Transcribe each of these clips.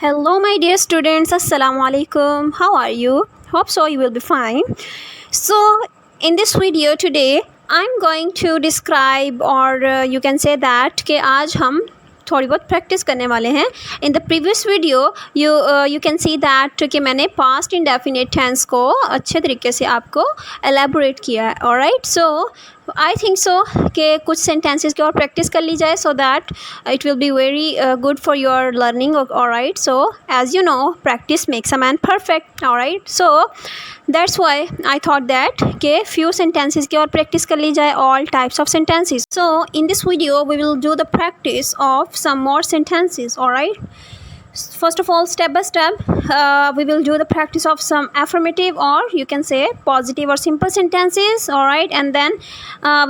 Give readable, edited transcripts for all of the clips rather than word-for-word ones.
Hello, my dear students. Assalamu alaikum. How are you? Hope so you will be fine. So, in this video today, I'm going to describe or you can say that कि आज हम थोड़ी बहुत practice करने वाले हैं. In the previous video you can see that कि मैंने पास्ट इंडेफिनिट टेंस को अच्छे तरीके से आपको एलेबोरेट किया है. Alright, so I think so कि कुछ सेंटेंसेस की और प्रैक्टिस कर ली जाए so that it will be very good for your learning. Alright, so as you know practice makes a man perfect. Alright, so that's why I thought that के few sentences की और practice कर ली जाए, all types of sentences. So in this video we will do the practice of some more sentences. All right, first of all, step by step, we will do the practice of some affirmative or you can say positive or simple sentences. All right, and then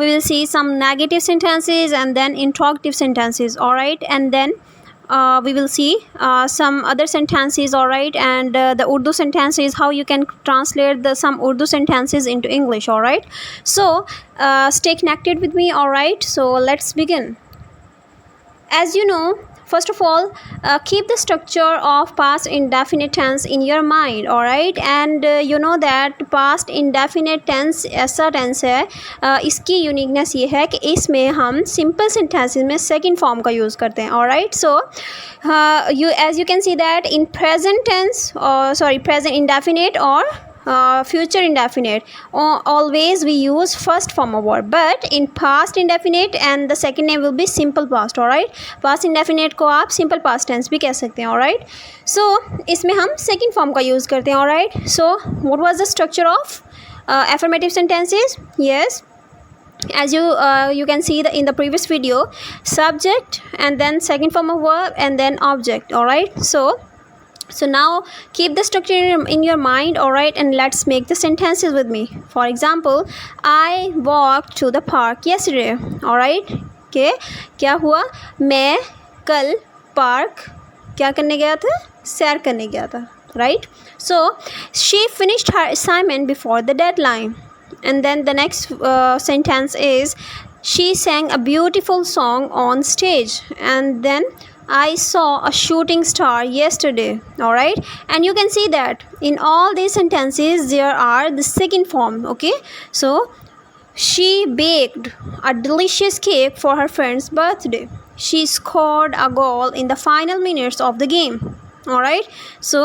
we will see some negative sentences and then interrogative sentences. All right, and then we will see some other sentences. All right, and the Urdu sentences, how you can translate the some Urdu sentences into English. All right, so stay connected with me. All right, so let's begin. As you know, first of all, keep the structure of past indefinite tense in your mind. All right, and you know that past indefinite tense ऐसा tense है, इसकी uniqueness ये है कि इसमें हम simple sentences में second form का use करते हैं. All right, so as you can see that in present tense present indefinite or future indefinite, always we use first form of verb, but in past indefinite and the second name will be simple past. All right, past indefinite को आप simple past tense भी कह सकते हैं. all right, so इसमें हम second form का use करते हैं. all right, so what was the structure of affirmative sentences? Yes, as you can see in the previous video, subject and then second form of verb and then object. all right, so now keep the structure in your mind. all right, and let's make the sentences with me. For example, I walked to the park yesterday. all right, के क्या हुआ, मैं कल park क्या करने गया था, सैर करने गया था. right, so she finished her assignment before the deadline. And then the next sentence is she sang a beautiful song on stage. And then I saw a shooting star yesterday. all right, and you can see that in all these sentences there are the second form. okay, so she baked a delicious cake for her friend's birthday. She scored a goal in the final minutes of the game. all right, so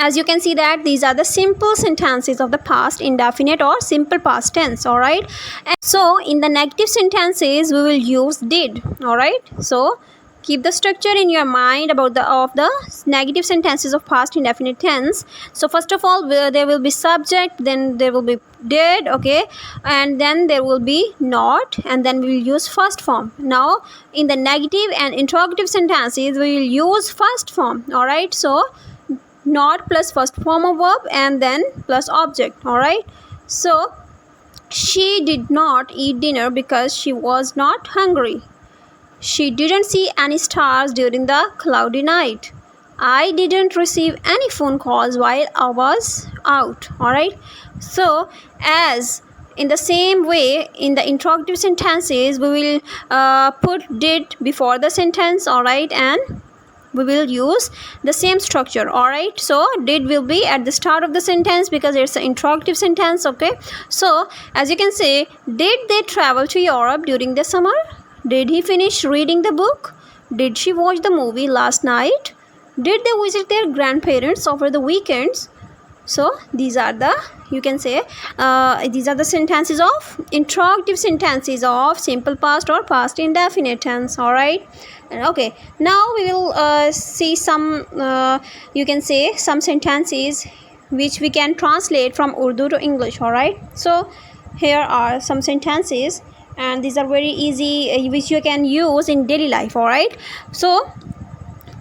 as you can see that these are the simple sentences of the past indefinite or simple past tense. all right, and so in the negative sentences we will use did. all right, so keep the structure in your mind about the negative sentences of past indefinite tense. So first of all, there will be subject, then there will be did, okay, and then there will be not, and then we will use first form. Now in the negative and interrogative sentences we will use first form. all right, so not plus first form of verb and then plus object. all right, so she did not eat dinner because she was not hungry. She didn't see any stars during the cloudy night. I didn't receive any phone calls while I was out. all right, so as in the same way in the interrogative sentences we will put did before the sentence. all right, and we will use the same structure. all right, so did will be at the start of the sentence because it's an interrogative sentence. okay, so as you can say, did they travel to Europe during the summer? Did he finish reading the book? Did she watch the movie last night? Did they visit their grandparents over the weekends? So these are the, you can say, these are the sentences of interrogative sentences of simple past or past indefinite tense. all right, okay, now we will see some you can say some sentences which we can translate from Urdu to English. all right, so here are some sentences and these are very easy which you can use in daily life. all right, so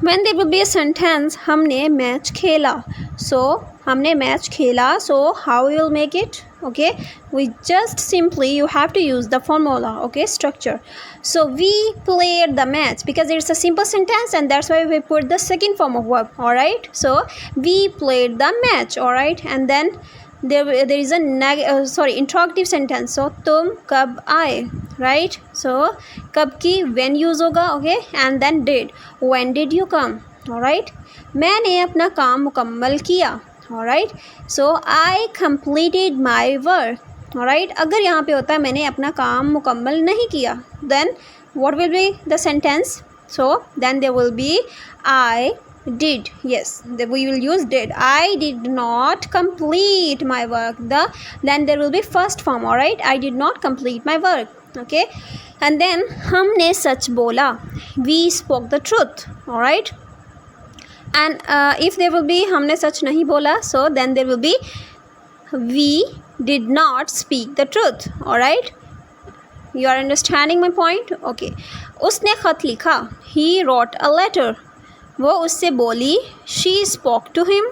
when there will be a sentence हमने match खेला, so हमने match खेला, so how you will make it? okay, we just simply you have to use the formula. okay, structure. So we played the match because it's a simple sentence and that's why we put the second form of verb. all right, so we played the match. all right, and then there is a interrogative sentence. so तुम कब आए, right, so कब की when use होगा. okay, and then did, when did you come. Alright, मैंने अपना काम मुकम्मल किया, alright, so I completed my work, alright. अगर यहाँ पे होता है मैंने अपना काम मुकम्मल नहीं किया, then what will be the sentence? So then there will be I did, yes, we will use did. I did not complete my work. Then there will be first form, all right, I did not complete my work, okay. And then हमने सच बोला, we spoke the truth, all right. And if there will be हमने सच नहीं बोला, so then there will be we did not speak the truth, all right. You are understanding my point? Okay. उसने ख़त लिखा, he wrote a letter. वो उससे बोली, she spoke to him.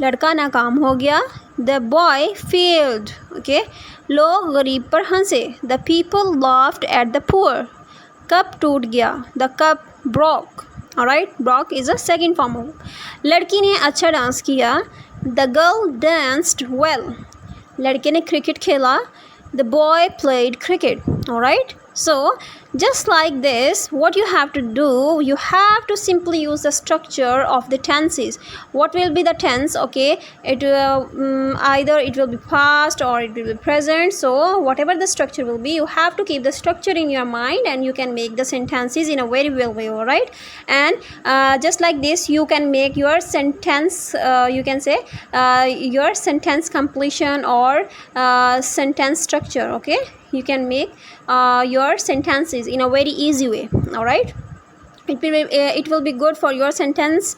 लड़का नाकाम हो गया, the boy failed. Okay. लोग गरीब पर हंसे, the people laughed at the poor. Cup टूट गया, the cup broke. Alright, broke is a second form of. लड़की ने अच्छा डांस किया, the girl danced well. लड़के ने क्रिकेट खेला, the boy played cricket, all right. So just like this, what you have to do, you have to simply use the structure of the tenses. What will be the tense? Okay, it either it will be past or it will be present. So whatever the structure will be, you have to keep the structure in your mind and you can make the sentences in a very well way, all right. And just like this, you can make your sentence, you can say your sentence completion or sentence structure, okay. You can make your sentences in a very easy way, all right. It will be good for your sentence,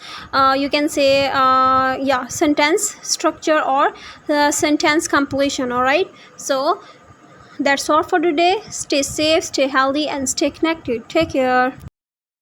you can say yeah, sentence structure or sentence completion, all right. So that's all for today. Stay safe, stay healthy and stay connected. Take care.